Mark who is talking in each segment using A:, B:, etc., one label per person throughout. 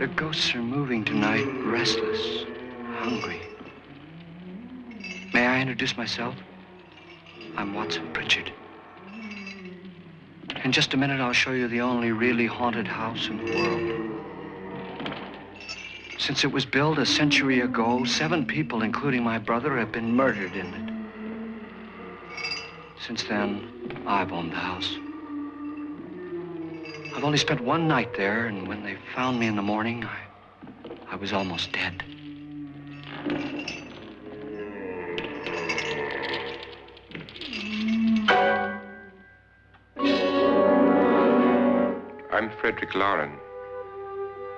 A: The ghosts are moving tonight, restless, hungry. May I introduce myself? I'm Watson Pritchard. In just a minute, I'll show you the only really haunted house in the world. Since it was built a century ago, 7 people, including my brother, have been murdered in it. Since then, I've owned the house. I've only spent 1 night there, and when they found me in the morning, I was almost dead.
B: I'm Frederick Loren,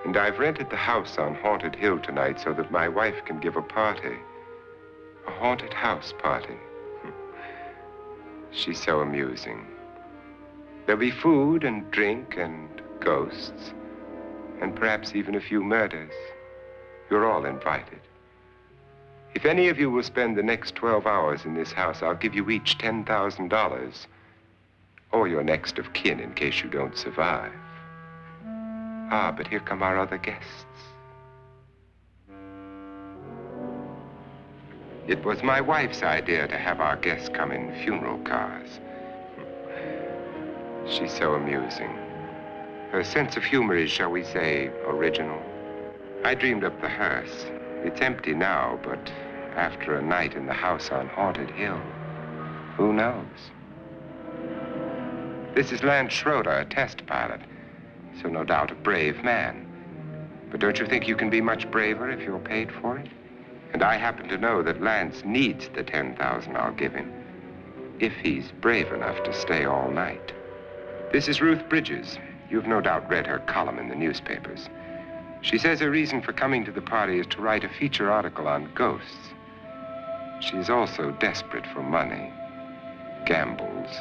B: and I've rented the house on Haunted Hill tonight so that my wife can give a party. A haunted house party. She's so amusing. There'll be food and drink and ghosts, and perhaps even a few murders. You're all invited. If any of you will spend the next 12 hours in this house, I'll give you each $10,000, or your next of kin in case you don't survive. Ah, but here come our other guests. It was my wife's idea to have our guests come in funeral cars. She's so amusing. Her sense of humor is, shall we say, original. I dreamed up the hearse. It's empty now, but after a night in the house on Haunted Hill, who knows? This is Lance Schroeder, a test pilot, so no doubt a brave man. But don't you think you can be much braver if you're paid for it? And I happen to know that Lance needs the $10,000 I'll give him, if he's brave enough to stay all night. This is Ruth Bridges. You've no doubt read her column in the newspapers. She says her reason for coming to the party is to write a feature article on ghosts. She's also desperate for money, gambles.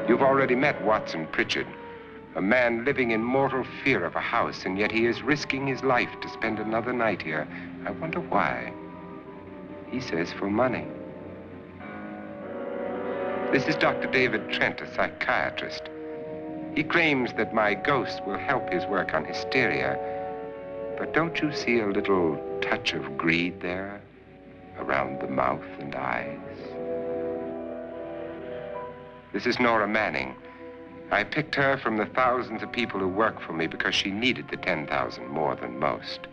B: You've already met Watson Pritchard, a man living in mortal fear of a house, and yet he is risking his life to spend another night here. I wonder why. He says for money. This is Dr. David Trent, a psychiatrist. He claims that my ghost will help his work on hysteria. But don't you see a little touch of greed there, around the mouth and eyes? This is Nora Manning. I picked her from the thousands of people who work for me because she needed the $10,000 more than most.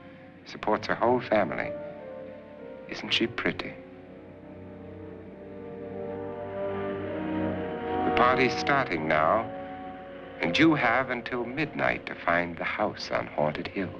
B: Supports her whole family. Isn't she pretty? The party's starting now, and you have until midnight to find the house on Haunted Hill.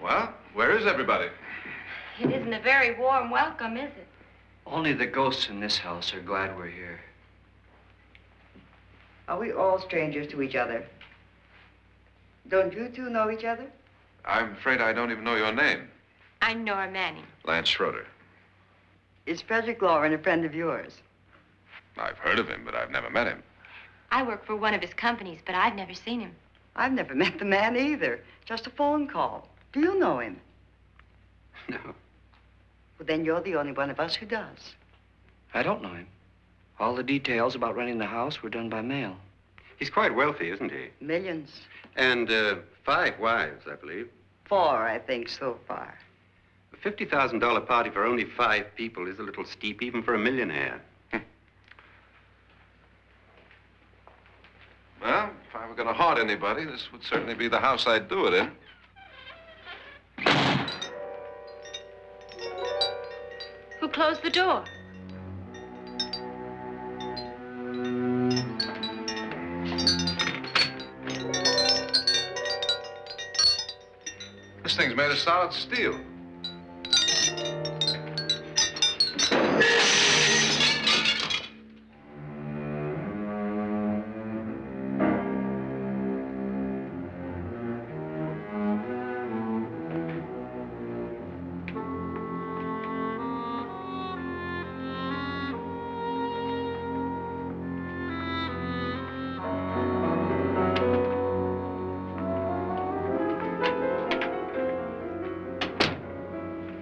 C: Well, where is everybody?
D: It isn't a very warm welcome, is it?
A: Only the ghosts in this house are glad we're here.
E: Are we all strangers to each other? Don't you two know each other?
C: I'm afraid I don't even know your name.
D: I'm Nora Manning.
C: Lance Schroeder.
E: Is Frederick Loren a friend of yours?
C: I've heard of him, but I've never met him.
D: I work for one of his companies, but I've never seen him.
E: I've never met the man either. Just a phone call. Do you know him?
A: No,
E: Well, then you're the only one of us who does.
A: I don't know him. All the details about renting the house were done by mail.
F: He's quite wealthy, isn't he?
E: Millions.
F: And 5 wives, I believe.
E: 4, I think, so far.
F: A $50,000 party for only 5 people is a little steep, even for a millionaire.
C: Well, if I were going to haunt anybody, this would certainly be the house I'd do it in.
D: Who closed the door?
C: This thing's made of solid steel.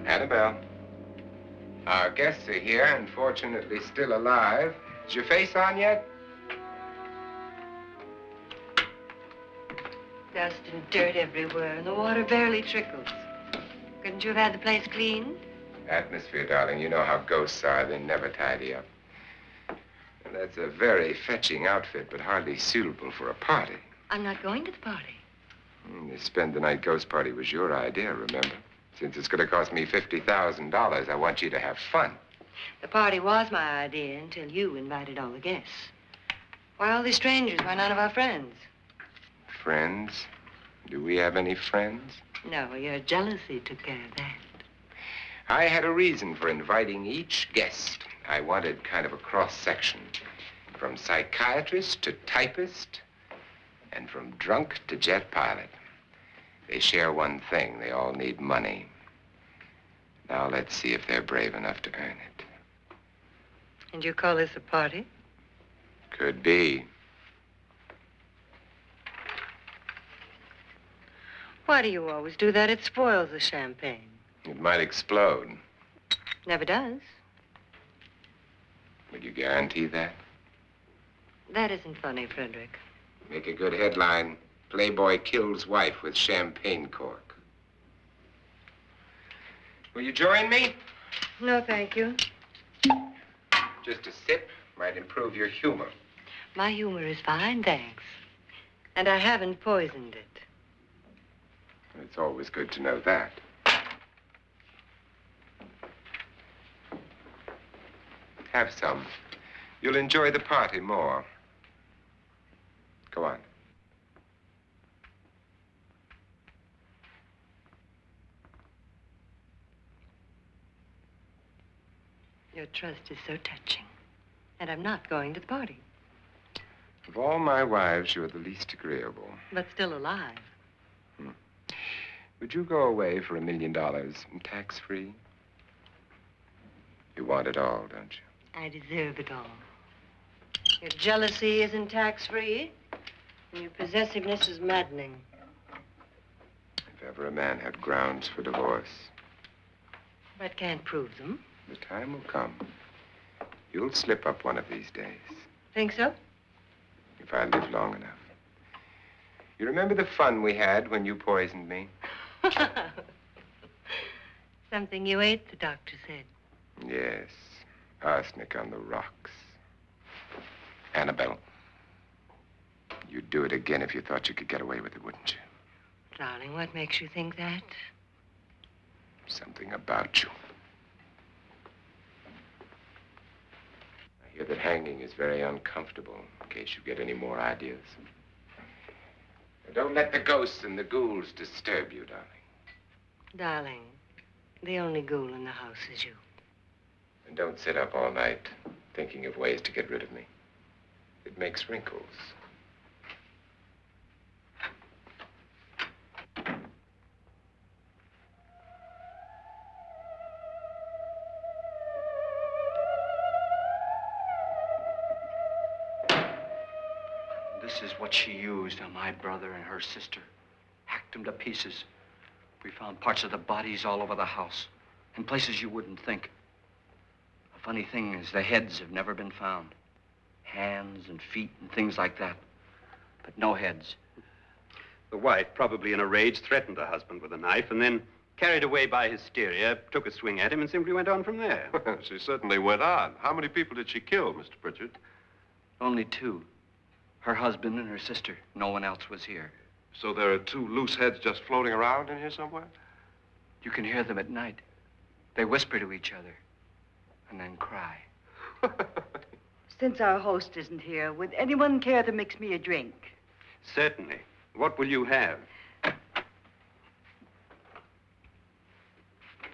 B: Annabelle, our guests are here, unfortunately still alive. Is your face on yet?
E: Dust and dirt everywhere, and the water barely trickles. Couldn't you have had the place cleaned?
B: Atmosphere, darling. You know how ghosts are. They never tidy up. And that's a very fetching outfit, but hardly suitable for a party.
E: I'm not going to the party.
B: The spend-the-night ghost party was your idea, remember? Since it's going to cost me $50,000, I want you to have fun.
E: The party was my idea until you invited all the guests. Why all these strangers? Why none of our friends?
B: Friends? Do we have any friends?
E: No, your jealousy took care of that.
B: I had a reason for inviting each guest. I wanted kind of a cross-section. From psychiatrist to typist, and from drunk to jet pilot. They share one thing. They all need money. Now let's see if they're brave enough to earn it.
E: And you call this a party?
B: Could be.
E: Why do you always do that? It spoils the champagne.
B: It might explode.
E: Never does.
B: Would you guarantee that?
E: That isn't funny, Frederick.
B: Make a good headline. Playboy kills wife with champagne cork. Will you join me?
E: No, thank you.
B: Just a sip might improve your humor.
E: My humor is fine, thanks. And I haven't poisoned it.
B: It's always good to know that. Have some. You'll enjoy the party more. Go on.
E: Your trust is so touching. And I'm not going to the party.
B: Of all my wives, you're the least agreeable.
E: But still alive.
B: Would you go away for $1 million tax-free? You want it all, don't you?
E: I deserve it all. Your jealousy isn't tax-free. And your possessiveness is maddening.
B: If ever a man had grounds for divorce,
E: But can't prove them.
B: the time will come. You'll slip up one of these days.
E: Think so?
B: If I live long enough. You remember the fun we had when you poisoned me?
E: Something you ate, the doctor said.
B: Yes. Arsenic on the rocks. Annabelle, you'd do it again if you thought you could get away with it, wouldn't you?
E: Darling, what makes you think that?
B: Something about you. I hear that hanging is very uncomfortable, in case you get any more ideas. Now, don't let the ghosts and the ghouls disturb you, darling.
E: Darling, the only ghoul in the house is you.
B: And don't sit up all night thinking of ways to get rid of me. It makes wrinkles.
A: This is what she used on my brother and her sister. Hacked them to pieces. We found parts of the bodies all over the house, in places you wouldn't think. The funny thing is the heads have never been found. Hands and feet and things like that. But no heads.
F: The wife, probably in a rage, threatened her husband with a knife and then, carried away by hysteria, took a swing at him and simply went on from there.
C: She certainly went on. How many people did she kill, Mr. Pritchard?
A: Only two. Her husband and her sister. No one else was here.
C: So there are two loose heads just floating around in here somewhere?
A: You can hear them at night. They whisper to each other and then cry.
G: Since our host isn't here, would anyone care to mix me a drink?
F: Certainly. What will you have?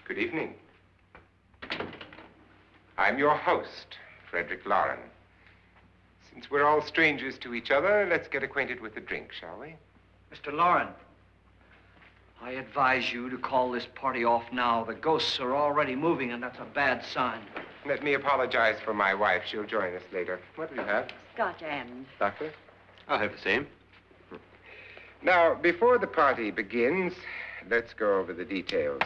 B: Good evening. I'm your host, Frederick Loren. Since we're all strangers to each other, let's get acquainted with a drink, shall we?
A: Mr. Loren, I advise you to call this party off now. The ghosts are already moving, and that's a bad sign.
B: Let me apologize for my wife. She'll join us later. What will you have?
G: Scotch and.
B: Doctor?
F: I'll have the same.
B: Now, before the party begins, let's go over the details.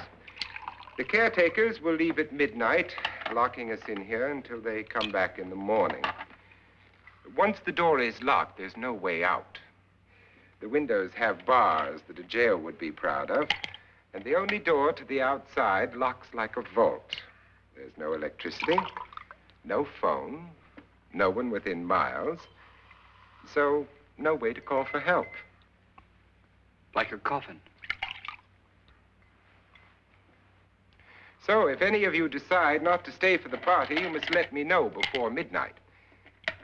B: The caretakers will leave at midnight, locking us in here until they come back in the morning. Once the door is locked, there's no way out. The windows have bars that a jail would be proud of, and the only door to the outside locks like a vault. There's no electricity, no phone, no one within miles, so no way to call for help.
A: Like a coffin.
B: So if any of you decide not to stay for the party, you must let me know before midnight.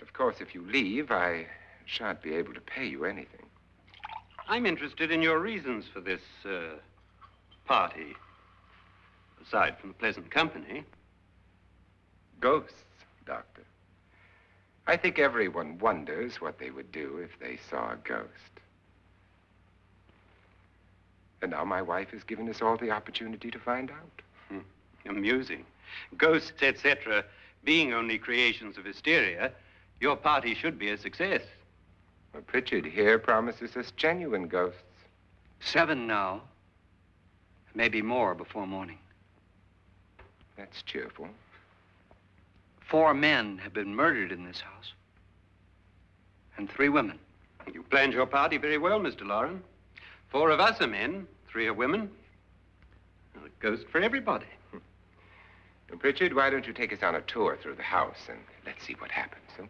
B: Of course, if you leave, I shan't be able to pay you anything.
F: I'm interested in your reasons for this, party. Aside from the pleasant company.
B: Ghosts, Doctor. I think everyone wonders what they would do if they saw a ghost. And now my wife has given us all the opportunity to find out.
F: Amusing. Ghosts, etc., being only creations of hysteria, your party should be a success.
B: Well, Pritchard here promises us genuine ghosts.
A: 7 now. Maybe more before morning.
B: That's cheerful.
A: 4 men have been murdered in this house. And 3 women.
F: You planned your party very well, Mr. Loren. 4 of us are men, 3 are women. A ghost for everybody.
B: Well, Pritchard, why don't you take us on a tour through the house and let's see what happens, huh?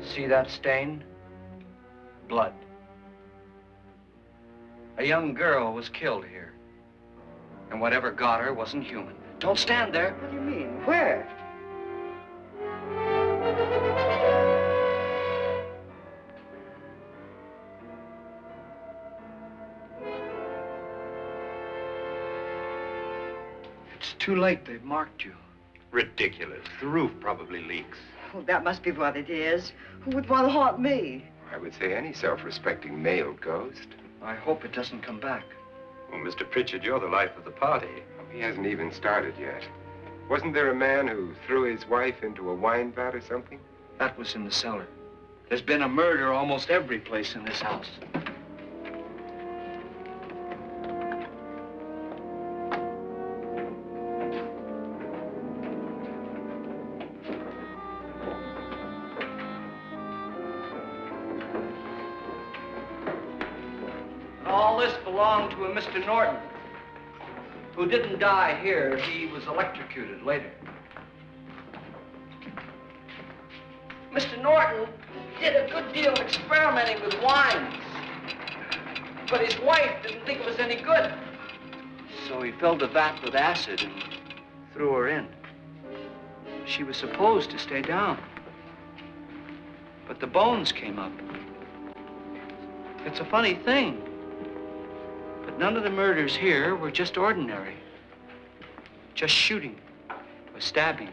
A: See that stain? Blood. A young girl was killed here. And whatever got her wasn't human. Don't stand there.
G: What do you mean? Where?
A: It's too late. They've marked you.
F: Ridiculous. The roof probably leaks.
G: Oh, that must be what it is. Who would want to haunt me?
B: I would say any self-respecting male ghost.
A: I hope it doesn't come back.
F: Well, Mr. Pritchard, you're the life of the party.
B: He hasn't even started yet. Wasn't there a man who threw his wife into a wine vat or something?
A: That was in the cellar. There's been a murder almost every place in this house. All this belonged to a Mr. Norton, who didn't die here. He was electrocuted later. Mr. Norton did a good deal of experimenting with wines, but his wife didn't think it was any good. So he filled the vat with acid and threw her in. She was supposed to stay down. But the bones came up. It's a funny thing. But none of the murders here were just ordinary. Just shooting or stabbing.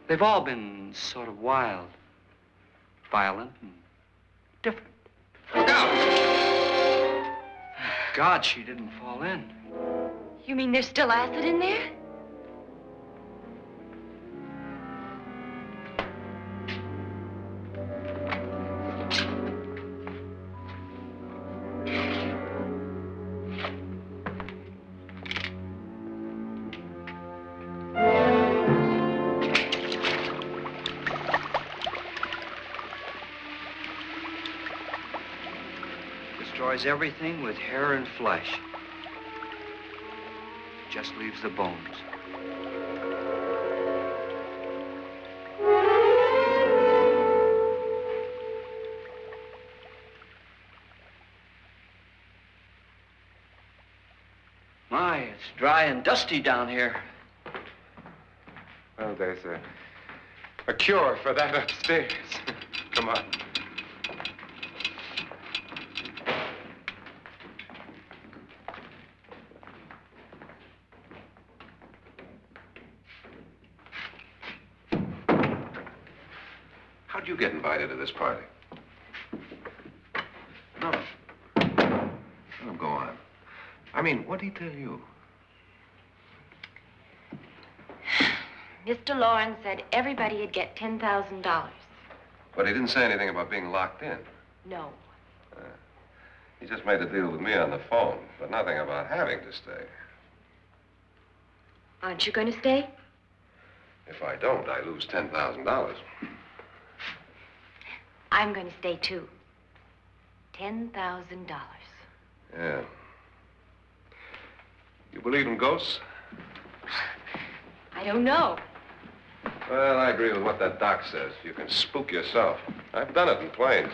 A: They've all been sort of wild, violent, and different.
C: Look out!
A: God, she didn't fall in.
D: You mean there's still acid in there?
A: Destroys everything with hair and flesh. Just leaves the bones. My, it's dry and dusty down here.
B: Well, there's a cure for that upstairs. Come on.
C: How'd you get invited to this party? No. Oh, go on. I mean, what did he tell you?
D: Mr. Loren said everybody'd get $10,000.
C: But he didn't say anything about being locked in.
D: No.
C: He just made a deal with me on the phone, but nothing about having to stay.
D: Aren't you going to stay?
C: If I don't, I lose $10,000.
D: I'm going to stay, too. $10,000.
C: Yeah. You believe in ghosts?
D: I don't know.
C: Well, I agree with what that doc says. You can spook yourself. I've done it in planes.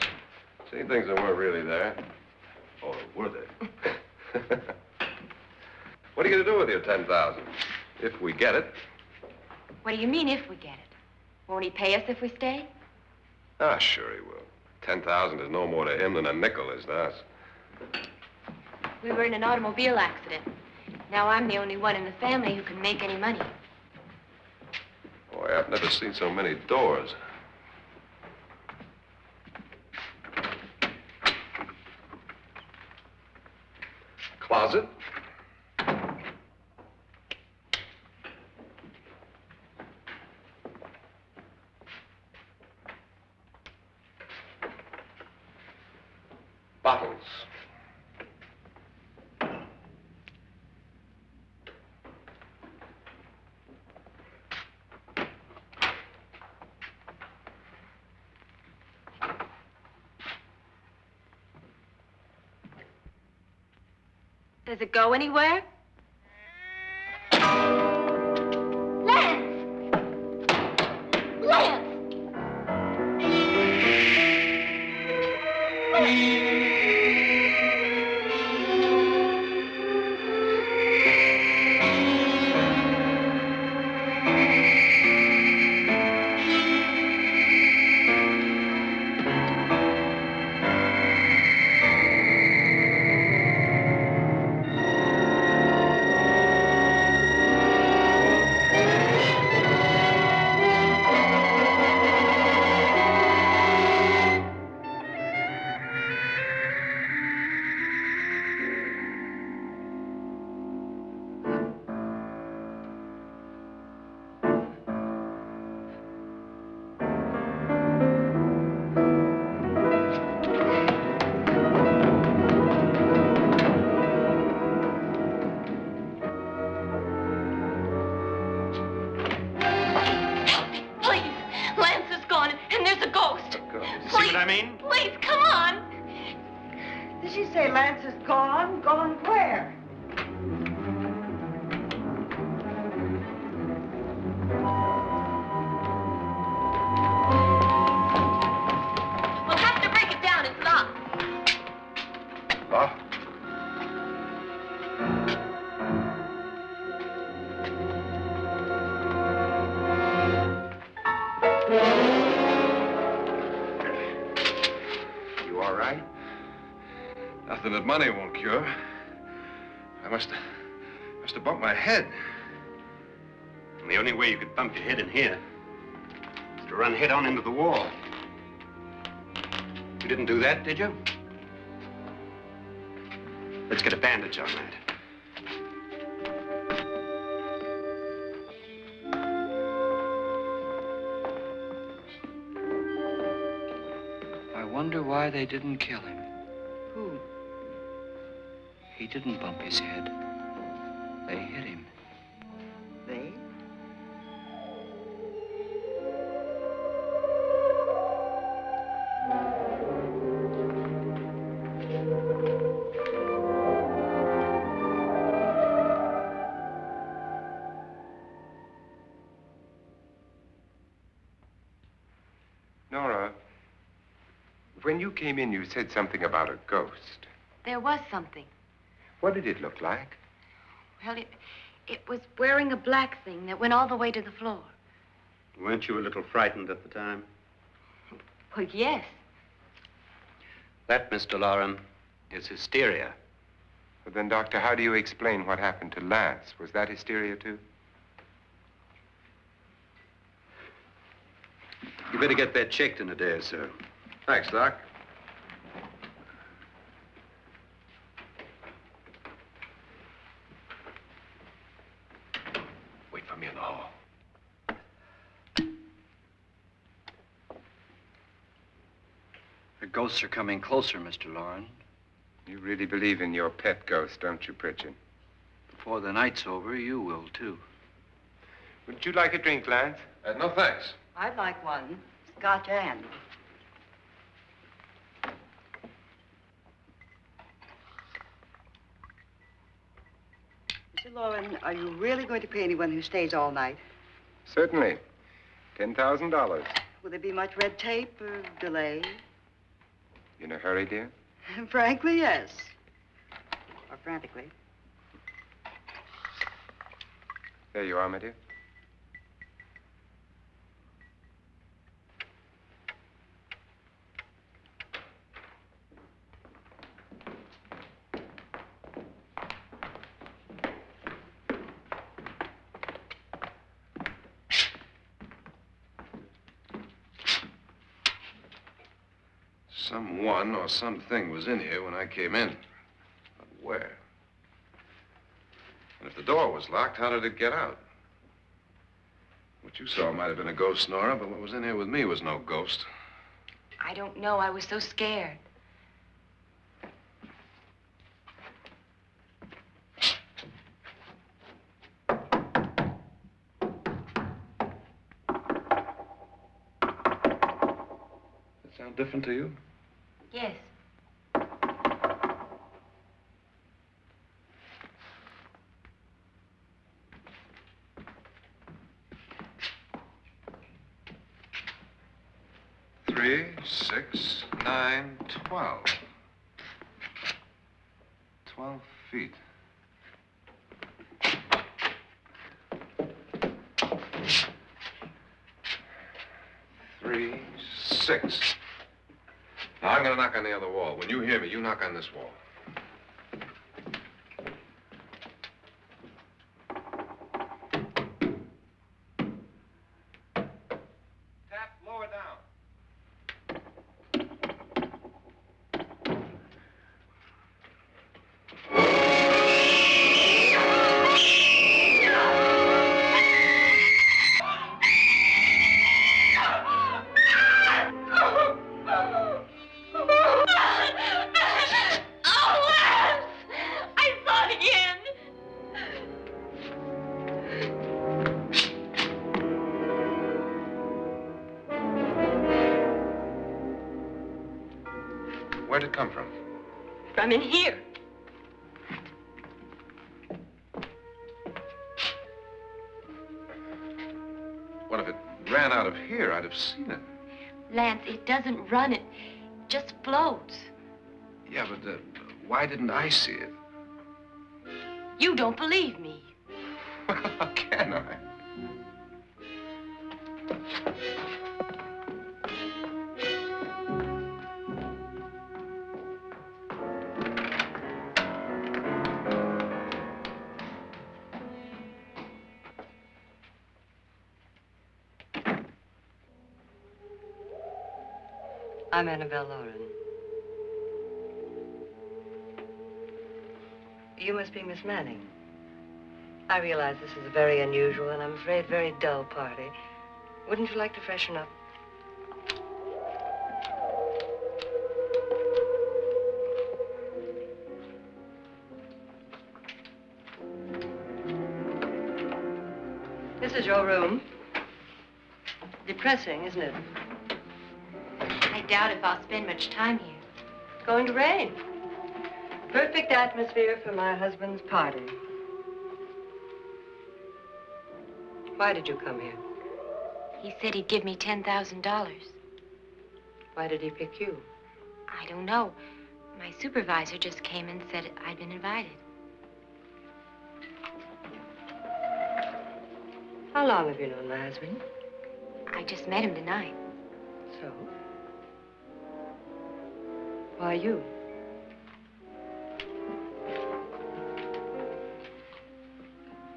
C: Seen things that weren't really there. Or were they? What are you going to do with your $10,000? If we get it.
D: What do you mean, if we get it? Won't he pay us if we stay?
C: Ah, sure he will. 10,000 is no more to him than a nickel is to us.
D: We were in an automobile accident. Now I'm the only one in the family who can make any money.
C: Boy, I've never seen so many doors. Closet? Bottles.
D: Does it go anywhere? Lance! Lance! Please, come on.
G: Did she say Lance is gone? Gone where?
D: We'll have to break it down. It's locked.
C: Locked? money won't cure. I must have bumped my head.
F: And the only way you could bump your head in here is to run head on into the wall. You didn't do that, did you? Let's get a bandage on that.
A: I wonder why they didn't kill him.
G: Who?
A: He didn't bump his head. They hit him.
G: They?
B: Nora, when you came in, you said something about a ghost.
D: There was something.
B: What did it look like?
D: Well, it was wearing a black thing that went all the way to the floor.
F: Weren't you a little frightened at the time?
D: Well, yes.
F: That, Mr. Loren, is hysteria.
B: Well, then, Doctor, how do you explain what happened to Lance? Was that hysteria, too?
F: You better get that checked in a day or so.
C: Thanks, Doc. Wait for me in the hall.
A: The ghosts are coming closer, Mr. Loren.
B: You really believe in your pet ghost, don't you, Pritchard?
A: Before the night's over, you will, too.
B: Would you like a drink, Lance?
C: No, thanks.
G: I'd like one. Scotch and. Mr. Loren, are you really going to pay anyone who stays all night?
B: Certainly. $10,000.
G: Will there be much red tape or delay?
B: In a hurry, dear?
G: Frankly, yes. Or frantically.
B: There you are, my dear.
C: Someone or something was in here when I came in. But where? And if the door was locked, how did it get out? What you saw might have been a ghost, Nora, but what was in here with me was no ghost.
D: I don't know. I was so scared.
C: That sound different to you?
D: Yes.
C: Three, 6, 9, 12. 12 feet. Three, 6. Now, I'm going to knock on the other wall. When you hear me, you knock on this wall. Tap lower down. Where'd it come from?
D: From in here.
C: What if it ran out of here? I'd have seen it.
D: Lance, it doesn't run. It just floats.
C: Yeah, but why didn't I see it?
D: You don't believe me.
C: How can I?
E: I'm Annabelle Loren. You must be Miss Manning. I realize this is a very unusual and I'm afraid very dull party. Wouldn't you like to freshen up? This is your room. Depressing, isn't it?
D: I doubt if I'll spend much time here.
E: It's going to rain. Perfect atmosphere for my husband's party. Why did you come here?
D: He said he'd give me $10,000.
E: Why did he pick you?
D: I don't know. My supervisor just came and said I'd been invited.
E: How long have you known my husband?
D: I just met him tonight.
E: So? Why you?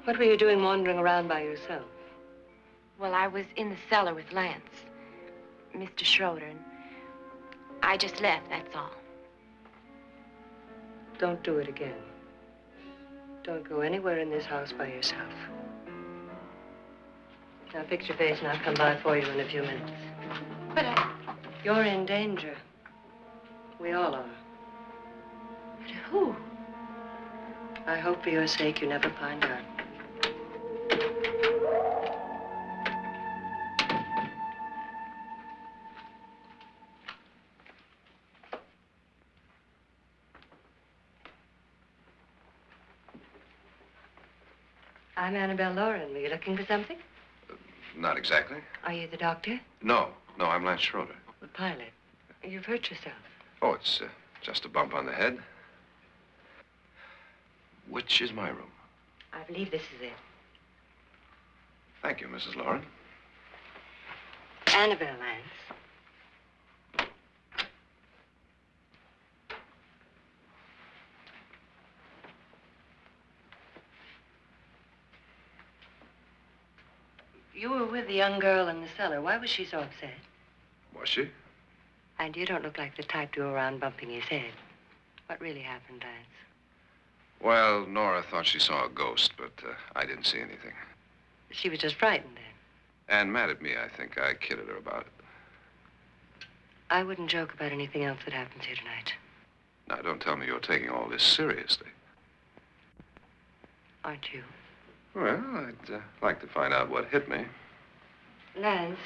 E: What were you doing wandering around by yourself?
D: Well, I was in the cellar with Lance, Mr. Schroeder, and I just left, that's all.
E: Don't do it again. Don't go anywhere in this house by yourself. Now fix your face and I'll come by for you in a few minutes.
D: But
E: You're in danger. We all are.
D: but who?
E: I hope for your sake you never find out. I'm Annabelle Loren. Were you looking for something?
C: Not exactly.
E: Are you the doctor?
C: No, I'm Lance Schroeder.
E: The pilot. You've hurt yourself.
C: Oh, it's just a bump on the head. Which is my room?
E: I believe this is it.
C: Thank you, Mrs. Loren.
E: Annabelle, Lance. You were with the young girl in the cellar. Why was she so upset?
C: Was she?
E: And you don't look like the type to go around bumping his head. What really happened, Lance?
C: Well, Nora thought she saw a ghost, but I didn't see anything.
E: She was just frightened then.
C: And mad at me, I think. I kidded her about it.
E: I wouldn't joke about anything else that happens here tonight.
C: Now, don't tell me you're taking all this seriously.
E: Aren't you?
C: Well, I'd like to find out what hit me.
E: Lance.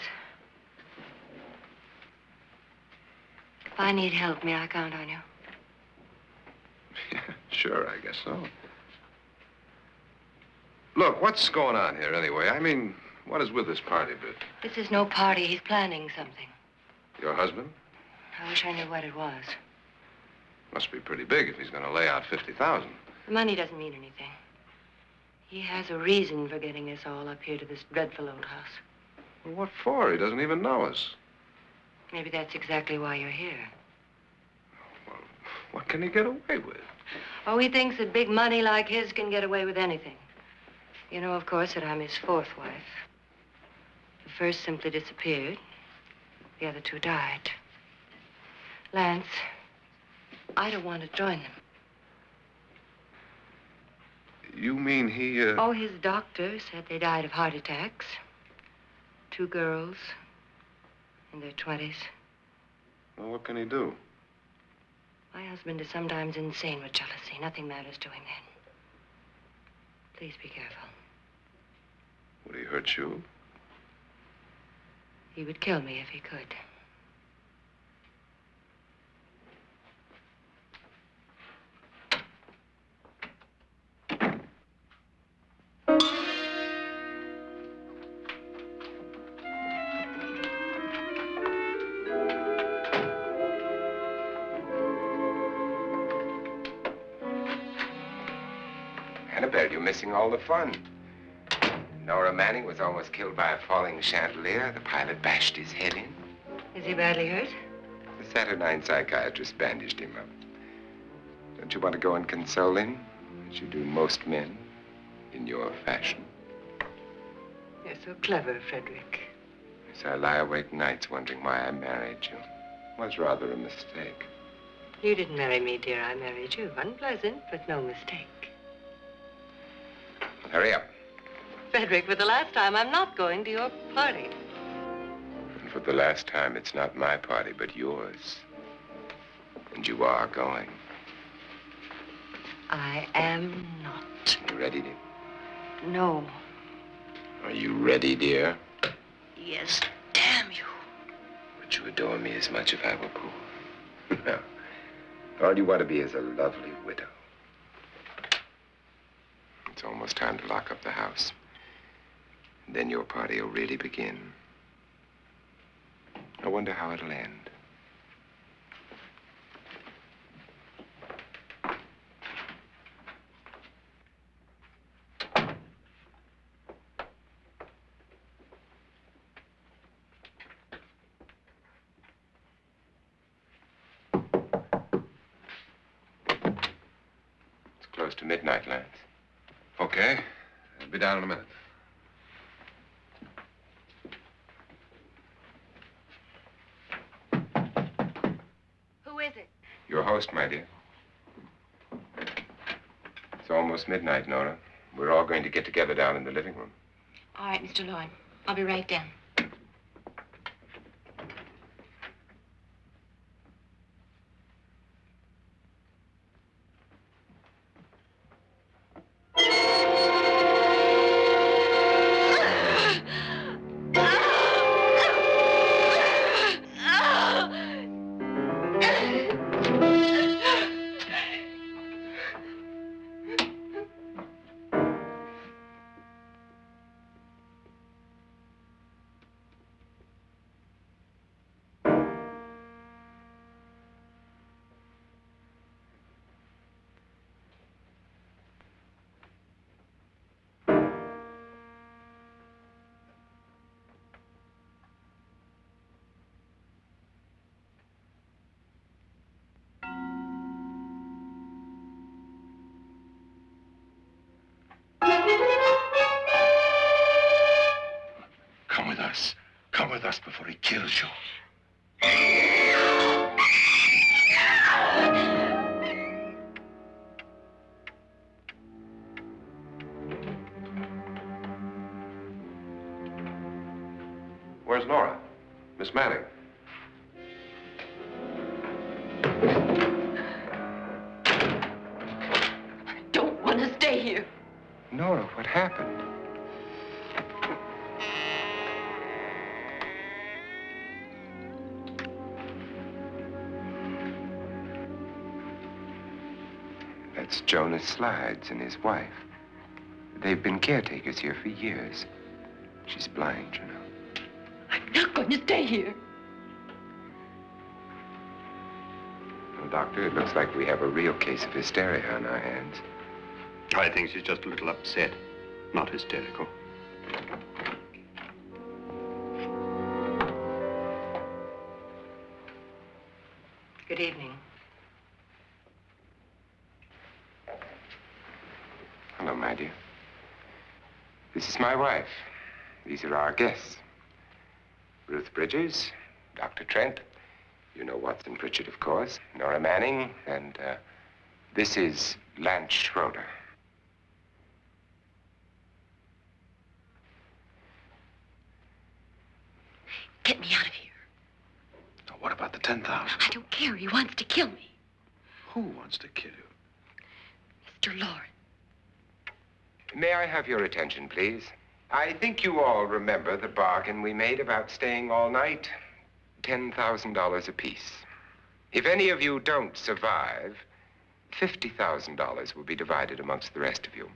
E: If I need help, may I count on you?
C: Yeah, sure, I guess so. Look, what's going on here anyway? I mean, what is with this party bit?
E: This is no party. He's planning something.
C: Your husband?
E: I wish I knew what it was.
C: Must be pretty big if he's going to lay out 50,000.
E: The money doesn't mean anything. He has a reason for getting us all up here to this dreadful old house.
C: Well, what for? He doesn't even know us.
E: Maybe that's exactly why you're here.
C: Well, what can he get away with?
E: Oh, he thinks that big money like his can get away with anything. You know, of course, that I'm his fourth wife. The first simply disappeared. The other two died. Lance, I don't want to join them.
C: You mean he,
E: Oh, his doctor said they died of heart attacks. 2 girls in their 20s.
C: Well, what can he do?
E: My husband is sometimes insane with jealousy. Nothing matters to him then. Please be careful.
C: Would he hurt you?
E: He would kill me if he could.
B: Annabelle, you're missing all the fun. Nora Manning was almost killed by a falling chandelier. The pilot bashed his head in.
E: Is he badly hurt?
B: The Saturnine psychiatrist bandaged him up. Don't you want to go and console him, as you do most men, in your fashion?
E: You're so clever, Frederick.
B: So I lie awake nights wondering why I married you. Was rather a mistake.
E: You didn't marry me, dear. I married you. Unpleasant, but no mistake.
B: Hurry up.
E: Frederick, for the last time, I'm not going to your party.
B: And for the last time, it's not my party, but yours. And you are going.
E: I am not.
B: You ready, dear?
E: No.
B: Are you ready, dear?
E: Yes, damn you.
B: Would you adore me as much if I were poor? No. All you want to be is a lovely widow. It's almost time to lock up the house. And then your party will really begin. I wonder how it'll end. It's close to midnight, Lance.
C: Okay. I'll be down in a minute.
D: Who is it?
B: Your host, my dear. It's almost midnight, Nora. We're all going to get together down in the living room.
D: All right, Mr. Loren. I'll be right down.
C: Come with us. Come with us before he kills you. Where's Nora? Miss Manning.
D: I don't want to stay here.
B: Nora, what happened? That's Jonas Slydes and his wife. They've been caretakers here for years. She's blind, you know.
D: I'm not going to stay here.
B: Well, Doctor, it looks like we have a real case of hysteria on our hands.
F: I think she's just a little upset, not hysterical.
E: Good evening.
B: Hello, my dear. This is my wife. These are our guests. Ruth Bridges, Dr. Trent. You know Watson Pritchard, of course. Nora Manning, and this is Lance Schroeder.
D: Get me out of here.
C: Now, what about the 10,000?
D: I don't care. He wants to kill me.
C: Who wants to kill you?
D: Mr. Loren.
B: May I have your attention, please? I think you all remember the bargain we made about staying all night. $10,000 apiece. If any of you don't survive, $50,000 will be divided amongst the rest of you.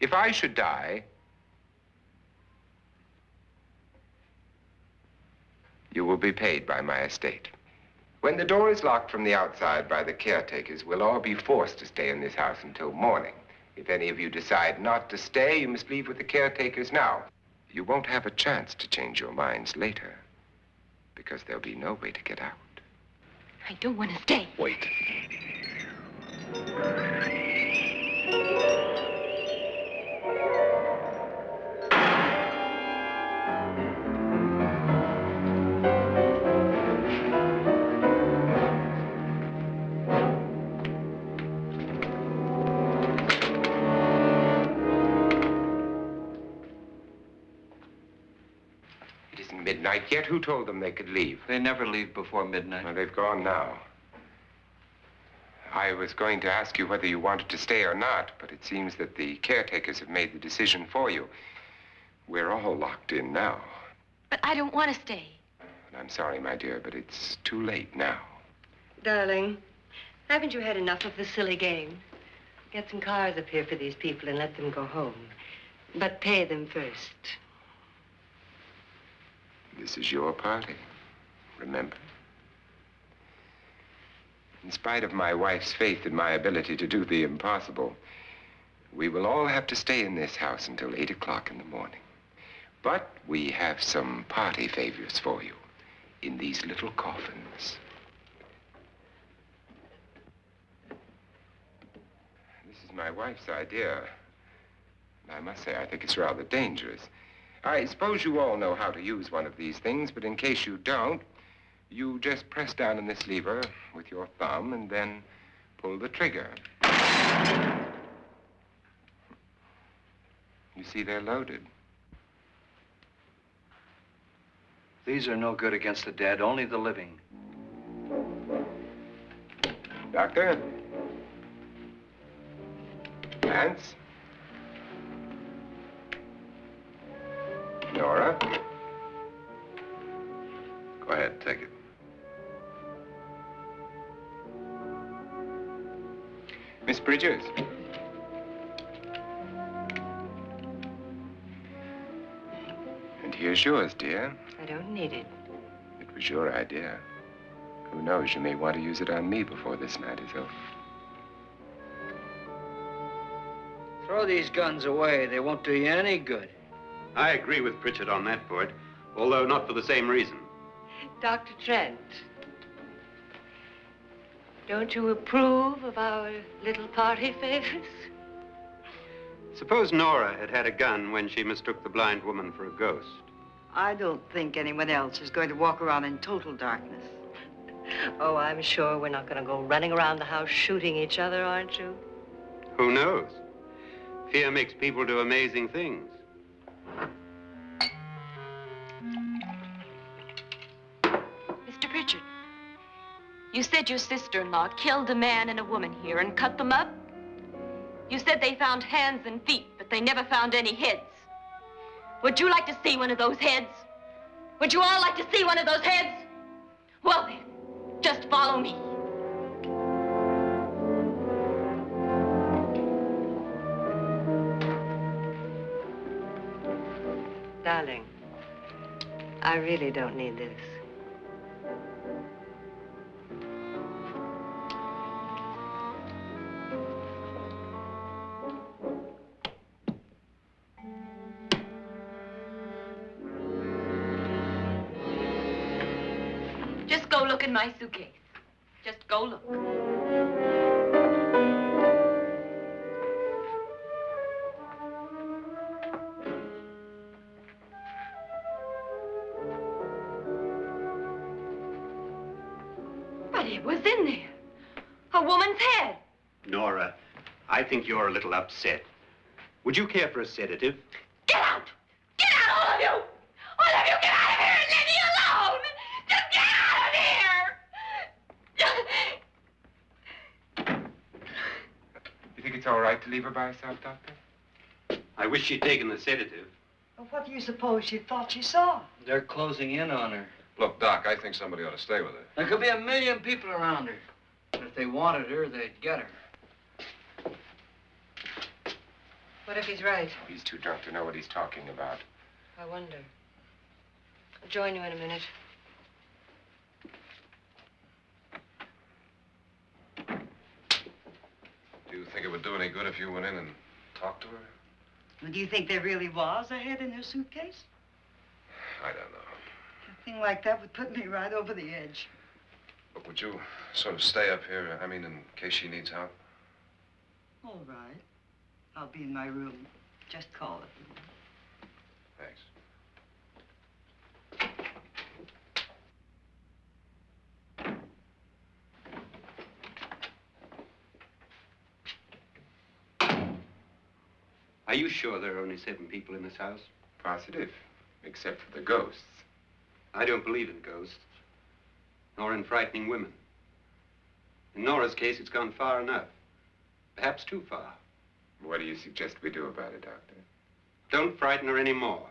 B: If I should die, you will be paid by my estate. When the door is locked from the outside by the caretakers, we'll all be forced to stay in this house until morning. If any of you decide not to stay, you must leave with the caretakers now. You won't have a chance to change your minds later, because there'll be no way to get out.
D: I don't want to stay.
C: Wait.
B: isn't midnight yet. Who told them they could leave?
A: They never leave before midnight.
B: Well, they've gone now. I was going to ask you whether you wanted to stay or not, but it seems that the caretakers have made the decision for you. We're all locked in now.
D: But I don't want to stay.
B: And I'm sorry, my dear, but it's too late now.
E: Darling, haven't you had enough of the silly game? Get some cars up here for these people and let them go home. But pay them first.
B: This is your party, remember? In spite of my wife's faith in my ability to do the impossible, we will all have to stay in this house until 8 o'clock in the morning. But we have some party favors for you in these little coffins. This is my wife's idea. I must say, I think it's rather dangerous. I suppose you all know how to use one of these things, but in case you don't, you just press down on this lever with your thumb and then pull the trigger. You see, they're loaded.
A: These are no good against the dead, only the living.
B: Doctor? Lance? Nora?
C: Go ahead, take it.
B: Miss Bridges? And here's yours, dear.
E: I don't need it.
B: It was your idea. Who knows, you may want to use it on me before this night is over.
A: Throw these guns away. They won't do you any good.
F: I agree with Pritchard on that point, although not for the same reason.
E: Dr. Trent, don't you approve of our little party favors?
F: Suppose Nora had had a gun when she mistook the blind woman for a ghost.
G: I don't think anyone else is going to walk around in total darkness.
E: Oh, I'm sure we're not going to go running around the house shooting each other, aren't you?
F: Who knows? Fear makes people do amazing things.
D: Mr. Pritchard, you said your sister-in-law killed a man and a woman here and cut them up? You said they found hands and feet, but they never found any heads. Would you like to see one of those heads? Would you all like to see one of those heads? Well then, just follow me.
E: Darling, I really don't need this.
D: Just go look in my suitcase. Just go look. But it was in there. A woman's head.
F: Nora, I think you're a little upset. Would you care for a sedative?
D: Get out! Get out, all of you! All of you, get out of here and leave me alone! Just get out of here!
B: You think it's all right to leave her by herself, Doctor?
F: I wish she'd taken the sedative.
G: Well, what do you suppose she thought she saw?
A: They're closing in on her.
C: Look, Doc, I think somebody ought to stay with her.
A: There could be 1 million people around her. And if they wanted her, they'd get her.
E: What if he's right?
B: He's too drunk to know what he's talking about.
E: I wonder. I'll join you in a minute.
C: Do you think it would do any good if you went in and talked to her?
G: Well, do you think there really was a head in her suitcase?
C: I don't know.
G: A thing like that would put me right over the edge.
C: But would you sort of stay up here, I mean, in case she needs help?
G: All right. I'll be in my room. Just call it.
C: Thanks.
F: Are you sure there are only 7 people in this house?
B: Positive, except for the ghosts.
F: I don't believe in ghosts, nor in frightening women. In Nora's case, it's gone far enough. Perhaps too far.
B: What do you suggest we do about it, Doctor?
F: Don't frighten her anymore.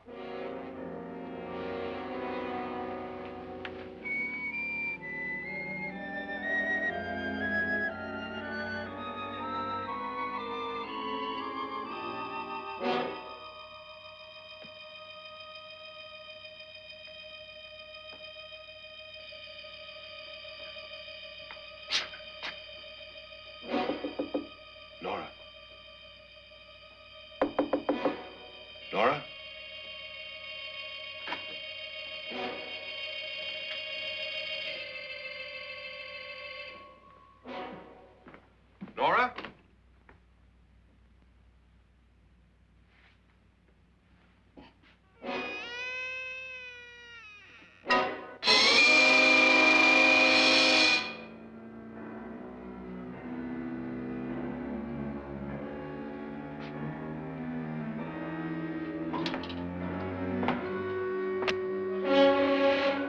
C: Nora? Nora? Nora?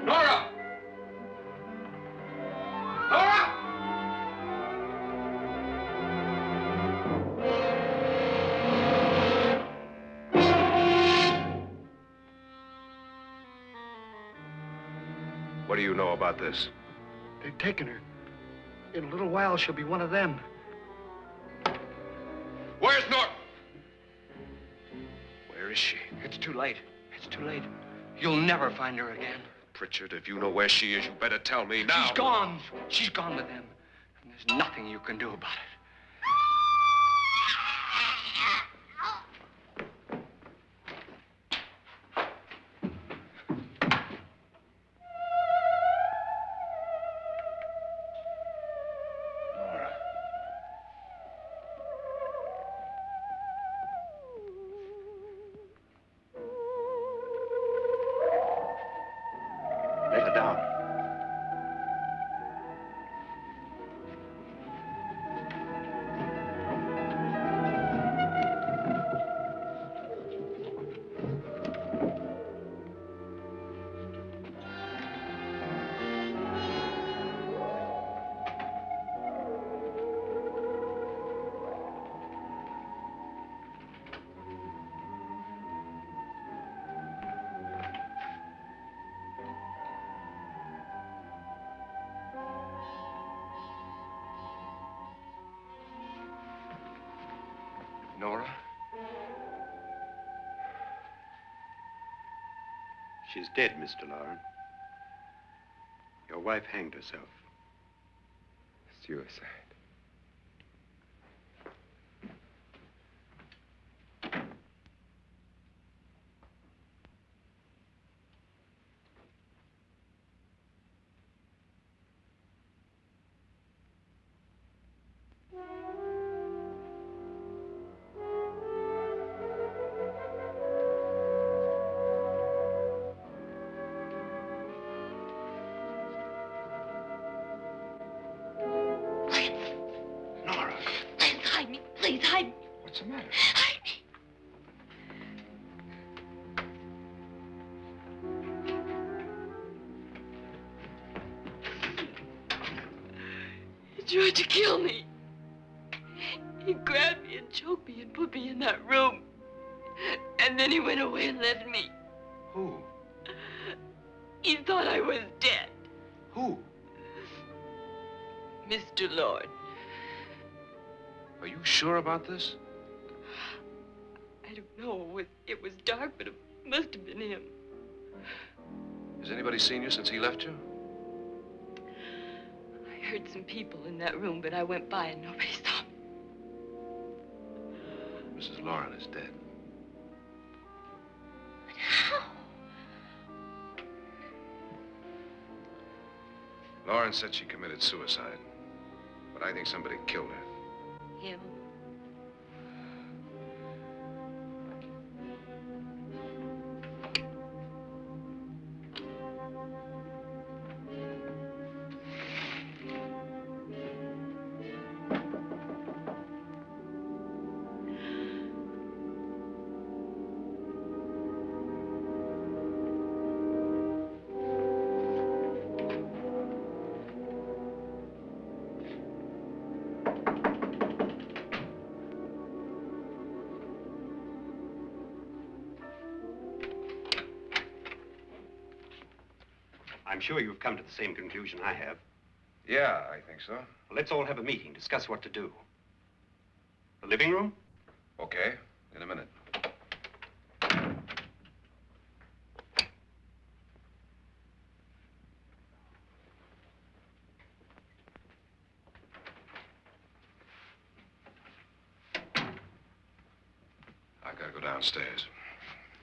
C: Nora! Nora! What do you know about this?
H: They've taken her. In a little while, she'll be one of them.
C: Where's Nora? Where is she?
A: It's too late. It's too late. You'll never find her again.
C: Pritchard, if you know where she is, you better tell me now.
A: She's gone. She's gone with them. And there's nothing you can do about it.
C: Nora. Lay her down. Nora?
F: She's dead, Mr. Loren. Your wife hanged herself.
B: Suicide.
C: Nora,
D: Please hide me. Please hide me.
C: what's the matter?
D: Hide me. He tried to kill me. He grabbed me and choked me and put me in that room. And then he went away and left me.
C: Who?
D: He thought I was dead.
C: Who?
D: Mr. Lord.
C: Are you sure about this?
D: I don't know. It was dark, but it must have been him.
C: Has anybody seen you since he left you?
D: I heard some people in that room, but I went by and nobody saw me.
C: Mrs. Loren is dead.
D: But how?
C: Loren said she committed suicide, but I think somebody killed her.
D: Him.
F: I'm sure you've come to the same conclusion I have.
C: Yeah, I think so.
F: Well, let's all have a meeting, discuss what to do. The living room?
C: Okay, in a minute. I gotta go downstairs.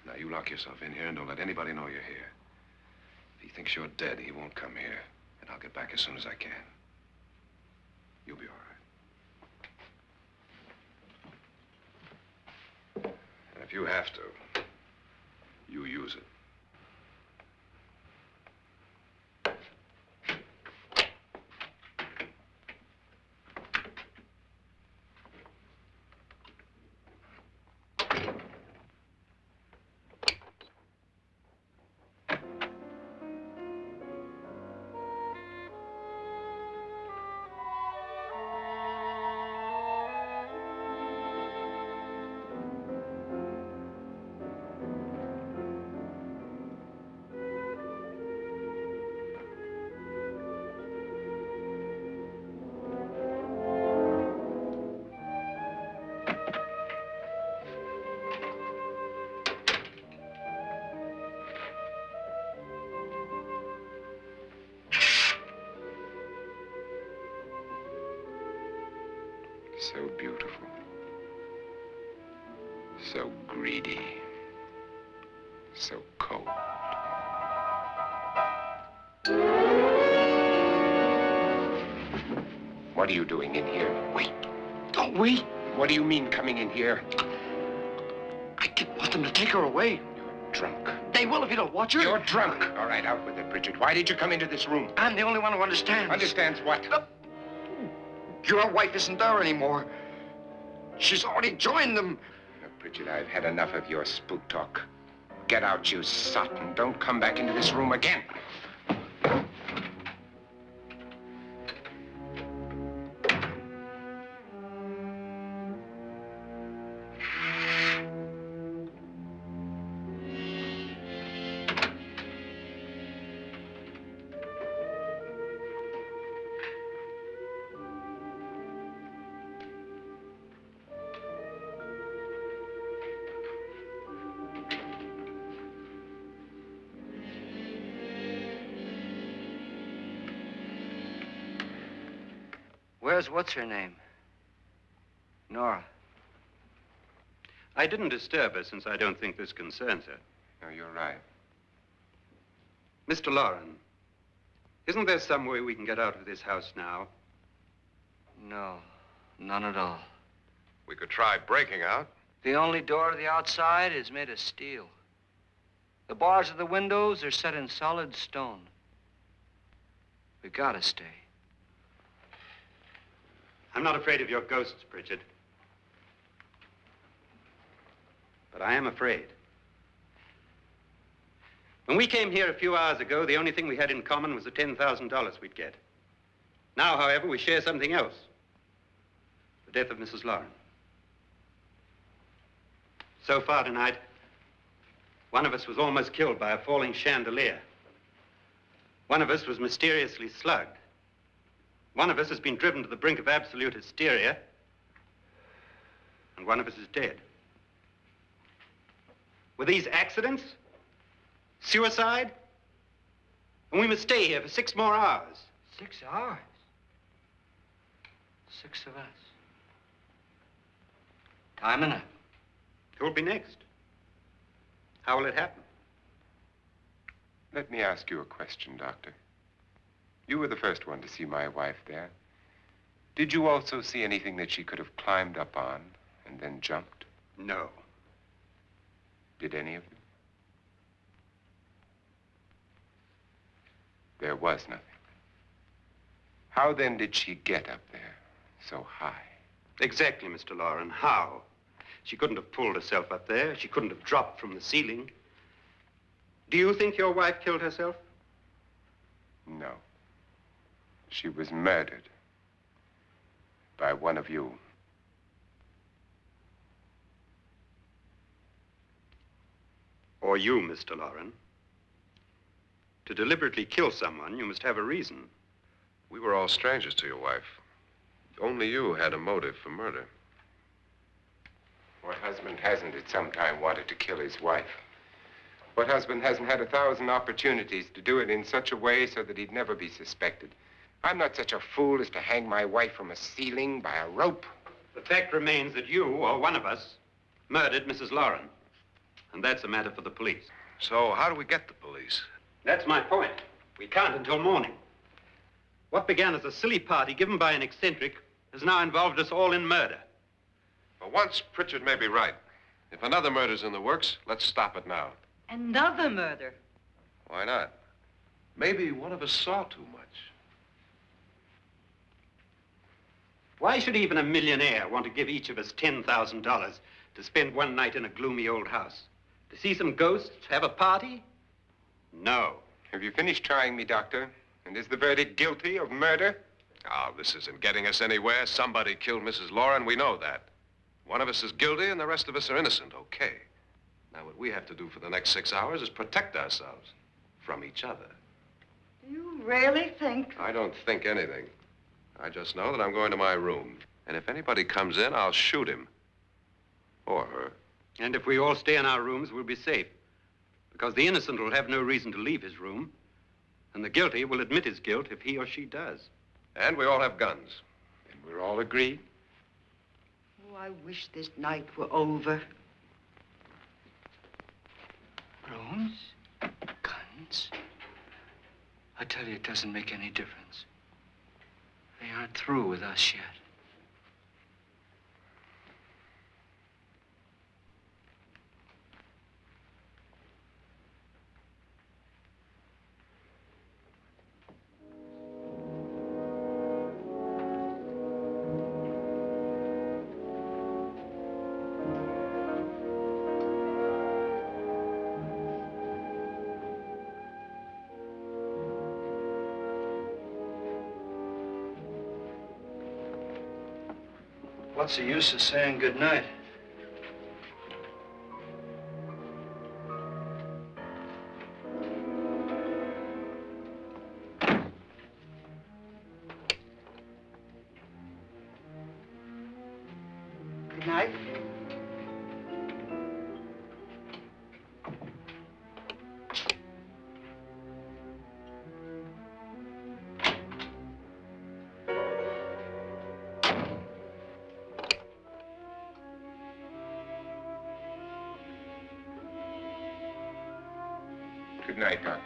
C: Now, you lock yourself in here and don't let anybody know you're here. If he thinks you're dead, he won't come here. And I'll get back as soon as I can. You'll be all right. And if you have to, you use it. So beautiful. So greedy. So cold. What are you doing in here?
H: Wait. Don't wait.
B: What do you mean coming in here?
H: I didn't want them to take her away.
B: You're drunk.
H: They will if you don't watch her.
B: You're drunk. All right, out with it, Pritchard. Why did you come into this room?
H: I'm the only one who understands.
B: Understands what?
H: Your wife isn't there anymore. She's already joined them.
B: Now, Pritchard, I've had enough of your spook talk. Get out, you sot, and don't come back into this room again.
A: Where's what's-her-name? Nora.
F: I didn't disturb her since I don't think this concerns her.
B: No, you're right.
F: Mr. Loren, isn't there some way we can get out of this house now?
A: No, none at all.
C: We could try breaking out.
A: The only door to the outside is made of steel. The bars of the windows are set in solid stone. We gotta stay.
F: I'm not afraid of your ghosts, Pritchard. But I am afraid. When we came here a few hours ago, the only thing we had in common was the $10,000 we'd get. Now, however, we share something else. The death of Mrs. Loren. So far tonight, one of us was almost killed by a falling chandelier. One of us was mysteriously slugged. One of us has been driven to the brink of absolute hysteria, and one of us is dead. Were these accidents? Suicide? And we must stay here for 6 more hours.
A: 6 hours? 6 of us. Time enough.
F: Who will be next? How will it happen?
B: Let me ask you a question, Doctor. You were the first one to see my wife there. Did you also see anything that she could have climbed up on and then jumped?
F: No.
B: Did any of you? There was nothing. How then did she get up there so high?
F: Exactly, Mr. Loren. How? She couldn't have pulled herself up there. She couldn't have dropped from the ceiling. Do you think your wife killed herself?
B: No. She was murdered by one of you.
F: Or you, Mr. Loren. To deliberately kill someone, you must have a reason.
C: We were all strangers to your wife. Only you had a motive for murder.
B: What husband hasn't at some time wanted to kill his wife? What husband hasn't had 1,000 opportunities to do it in such a way so that he'd never be suspected? I'm not such a fool as to hang my wife from a ceiling by a rope.
F: The fact remains that you, or one of us, murdered Mrs. Loren. And that's a matter for the police.
C: So how do we get the police?
F: That's my point. We can't until morning. What began as a silly party given by an eccentric has now involved us all in murder.
C: For once, Pritchard may be right. If another murder's in the works, let's stop it now.
G: Another murder?
C: Why not? Maybe one of us saw too much.
F: Why should even a millionaire want to give each of us $10,000 to spend one night in a gloomy old house? To see some ghosts, have a party? No.
B: Have you finished trying me, Doctor? And is the verdict guilty of murder?
C: Oh, this isn't getting us anywhere. Somebody killed Mrs. Loren, we know that. One of us is guilty and the rest of us are innocent, okay. Now, what we have to do for the next 6 hours is protect ourselves from each other.
G: You really think?
C: I don't think anything. I just know that I'm going to my room. And if anybody comes in, I'll shoot him. Or her.
F: And if we all stay in our rooms, we'll be safe. Because the innocent will have no reason to leave his room. And the guilty will admit his guilt if he or she does.
C: And we all have guns.
B: And we're all agreed?
G: Oh, I wish this night were over.
A: Rooms? Guns? I tell you, it doesn't make any difference. They aren't through with us yet. What's the use of saying goodnight?
G: Good night.
B: Good night, Doctor.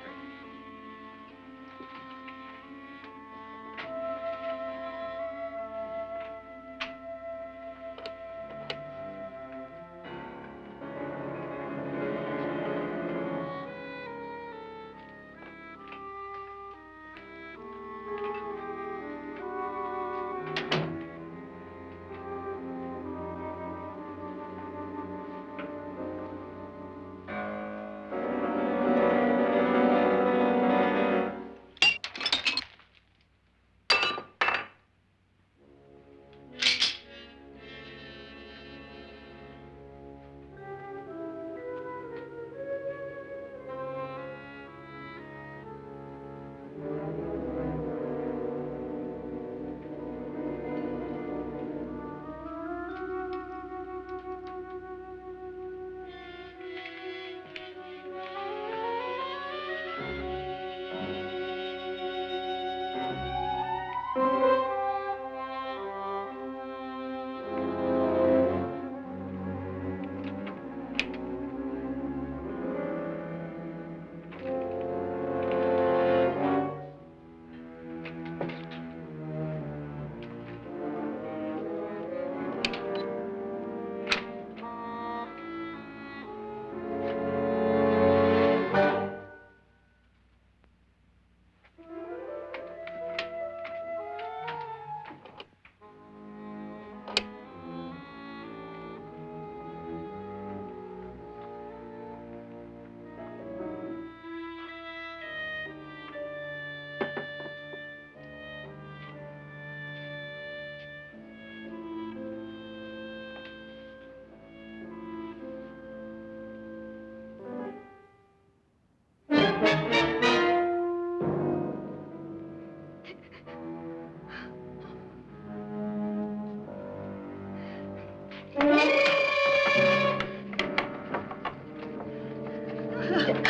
C: Nora,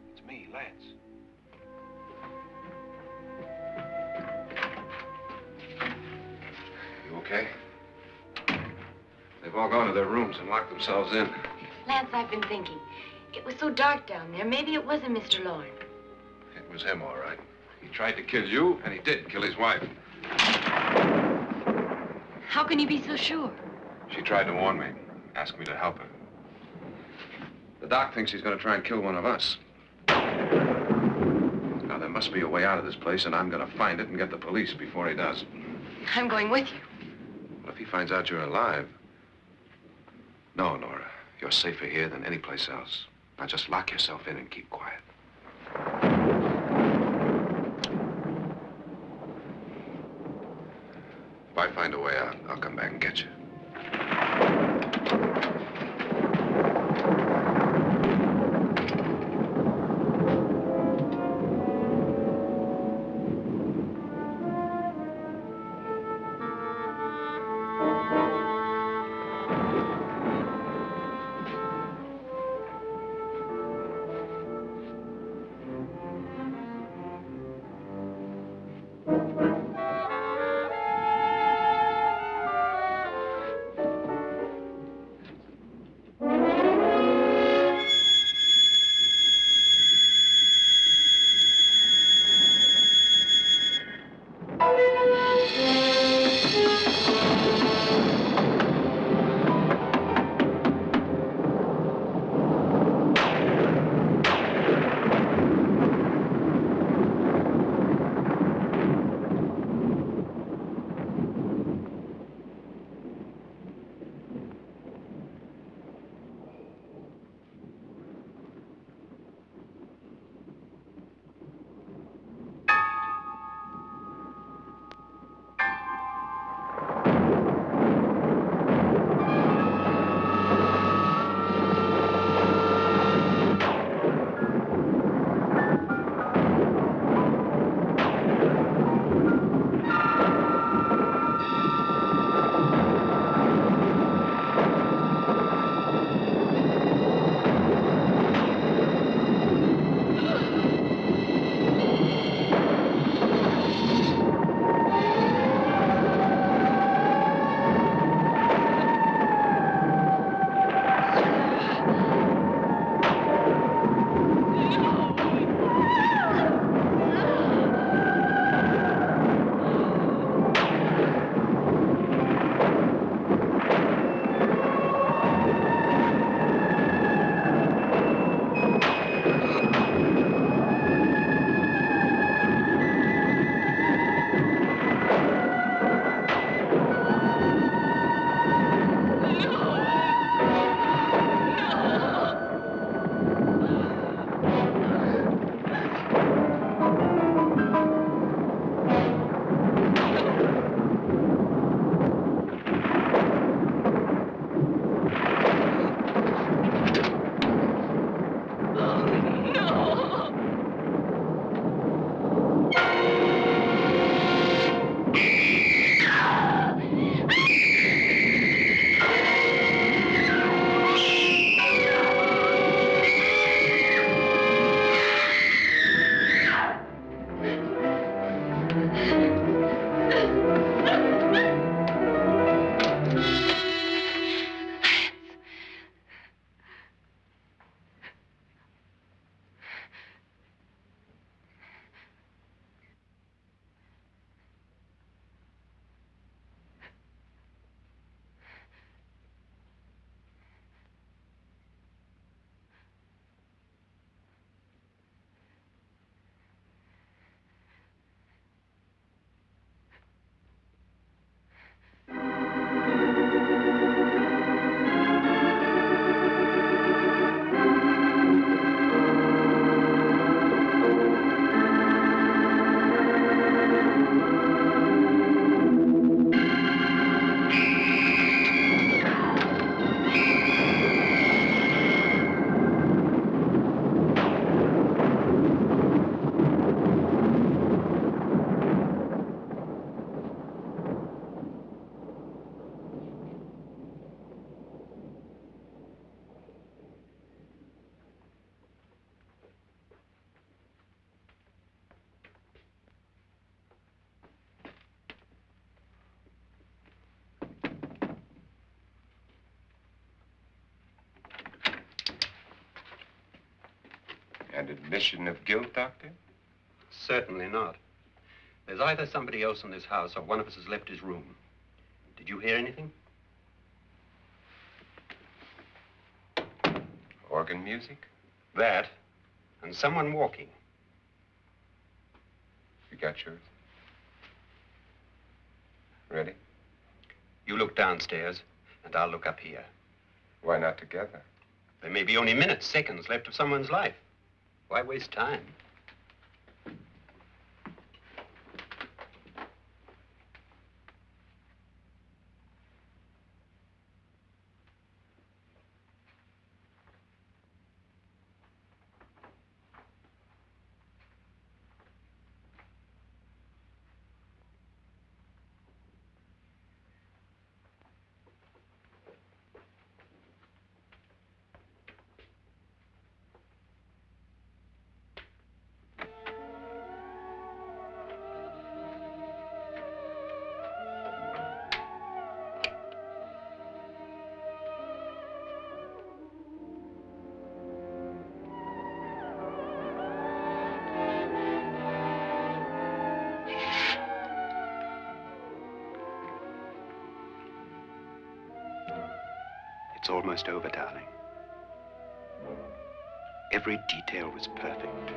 C: it's me, Lance. You okay? They've all gone to their rooms and locked themselves in.
D: Lance, I've been thinking. It was so dark down there. Maybe it wasn't Mr. Loren.
C: It was him, all right. He tried to kill you, and he did kill his wife.
D: How can you be so sure?
C: She tried to warn me, asked me to help her. The doc thinks he's going to try and kill one of us. Now, there must be a way out of this place, and I'm going to find it and get the police before he does.
D: I'm going with you.
C: Well, if he finds out you're alive... No, Nora. You're safer here than any place else. Now, just lock yourself in and keep quiet. If I find a way out, I'll come back and get you.
B: An admission of guilt, Doctor?
F: Certainly not. There's either somebody else in this house or one of us has left his room. Did you hear anything?
B: Organ music?
F: That, and someone walking.
B: You got yours? Ready?
F: You look downstairs, and I'll look up here.
B: Why not together?
F: There may be only minutes, seconds left of someone's life. Why waste time? It's almost over, darling. Every detail was perfect.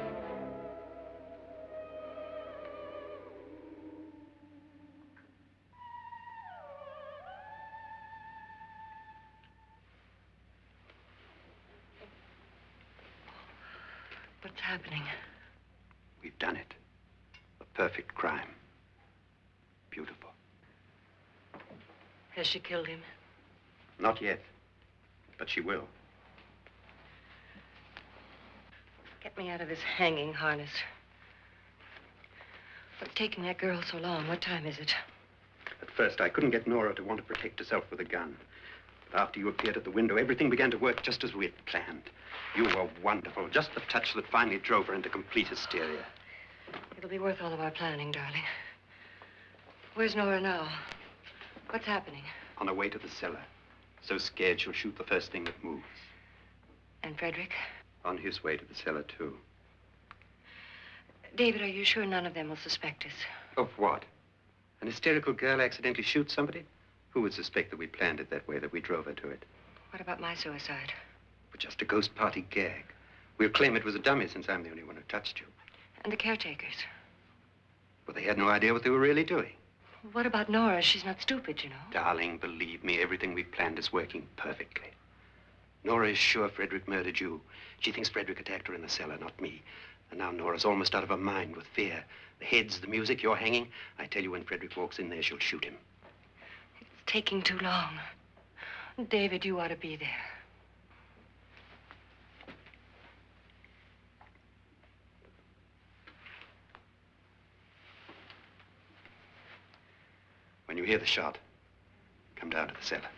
E: What's happening?
F: We've done it. A perfect crime. Beautiful.
E: Has she killed him?
F: Not yet, but she will.
E: Get me out of this hanging harness. What's taking that girl so long? What time is it?
F: At first, I couldn't get Nora to want to protect herself with a gun. But after you appeared at the window, everything began to work just as we had planned. You were wonderful. Just the touch that finally drove her into complete hysteria.
E: It'll be worth all of our planning, darling. Where's Nora now? What's happening?
F: On her way to the cellar. So scared she'll shoot the first thing that moves.
E: And Frederick?
F: On his way to the cellar, too.
E: David, are you sure none of them will suspect us?
F: Of what? An hysterical girl accidentally shoots somebody? Who would suspect that we planned it that way, that we drove her to it?
E: What about my suicide?
F: But just a ghost party gag. We'll claim it was a dummy since I'm the only one who touched you.
E: And the caretakers?
F: But they had no idea what they were really doing.
E: What about Nora? She's not stupid, you know.
F: Darling, believe me, everything we've planned is working perfectly. Nora is sure Frederick murdered you. She thinks Frederick attacked her in the cellar, not me. And now Nora's almost out of her mind with fear. The heads, the music, you're hanging. I tell you, when Frederick walks in there, she'll shoot him.
E: It's taking too long. David, you ought to be there.
F: When you hear the shot, come down to the cellar.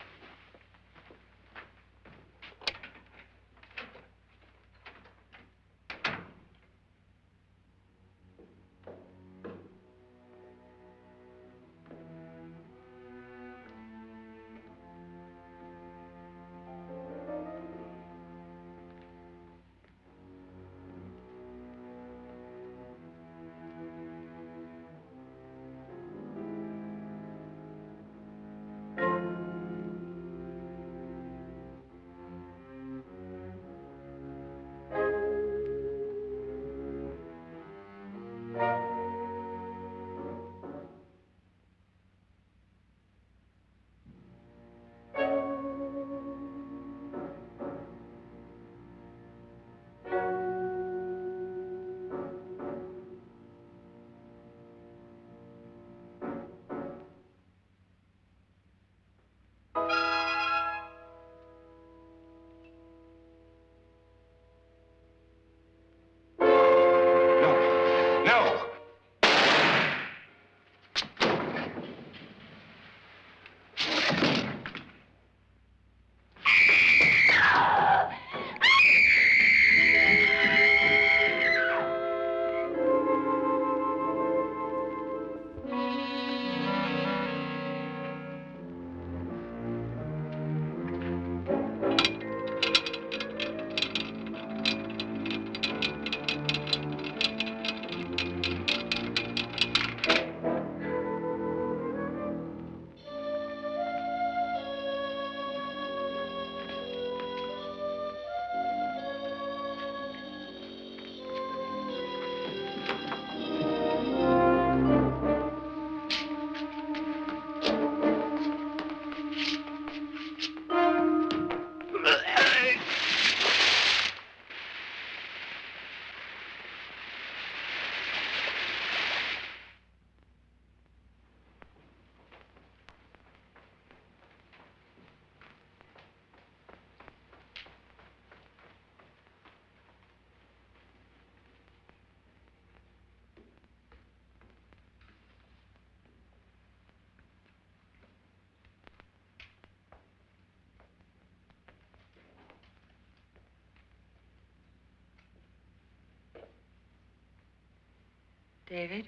E: David?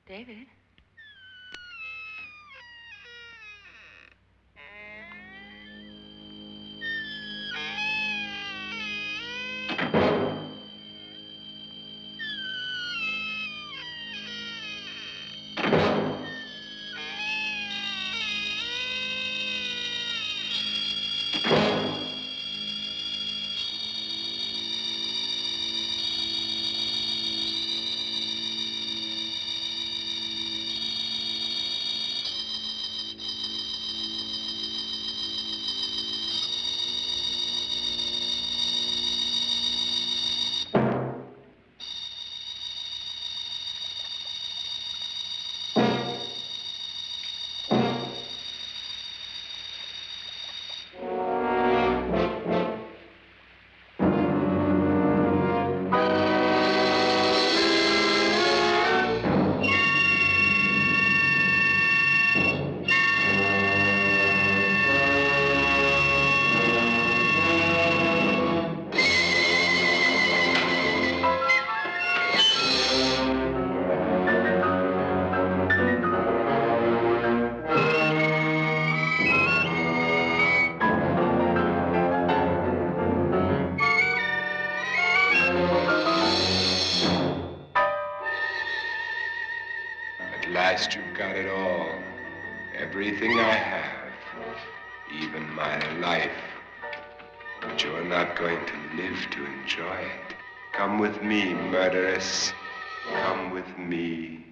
E: David?
B: You've got it all. Everything I have. Even my life. But you're not going to live to enjoy it. Come with me, murderess. Come with me.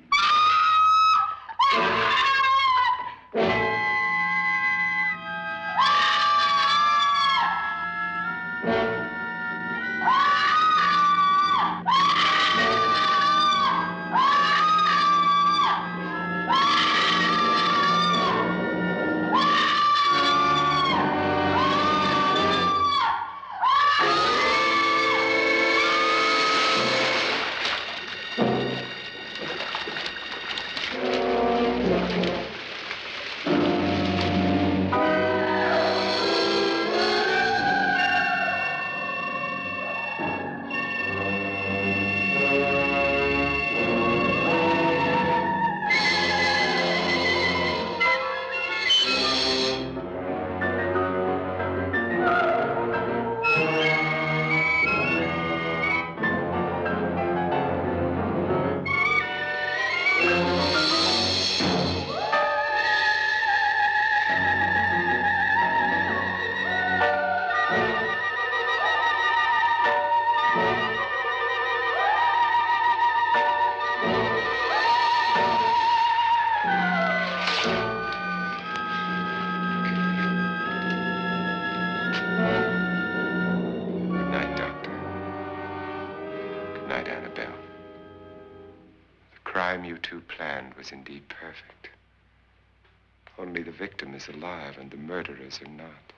B: Annabelle. The crime you two planned was indeed perfect. Only the victim is alive and the murderers are not.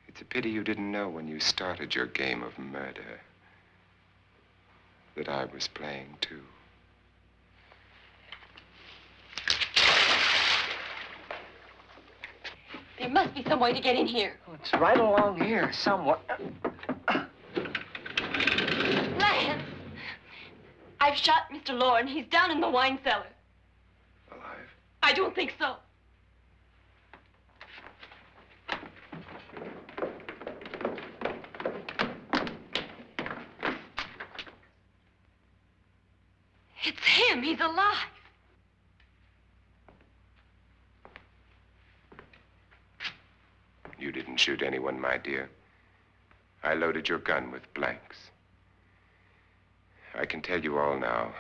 B: It's a pity you didn't know when you started your game of murder that I was playing too.
D: There must be some way to get in here.
H: Oh, it's right along here somewhere.
D: Lance! I've shot Mr. Loren. He's down in the wine cellar.
C: Alive?
D: I don't think so. It's him. He's alive.
B: You didn't shoot anyone, my dear. I loaded your gun with blanks. I can tell you all now.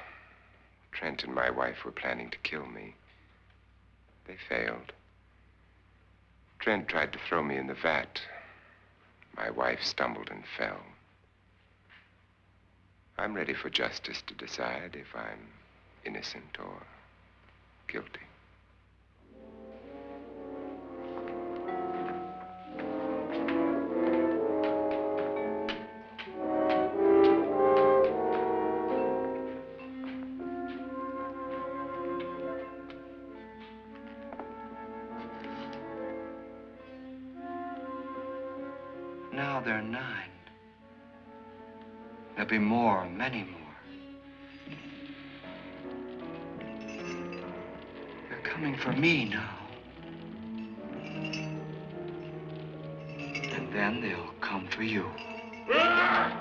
B: Trent and my wife were planning to kill me. They failed. Trent tried to throw me in the vat. My wife stumbled and fell. I'm ready for justice to decide if I'm innocent or guilty.
A: Now they're 9. There'll be more, many more. They're coming for me now. And then they'll come for you.
C: Ah!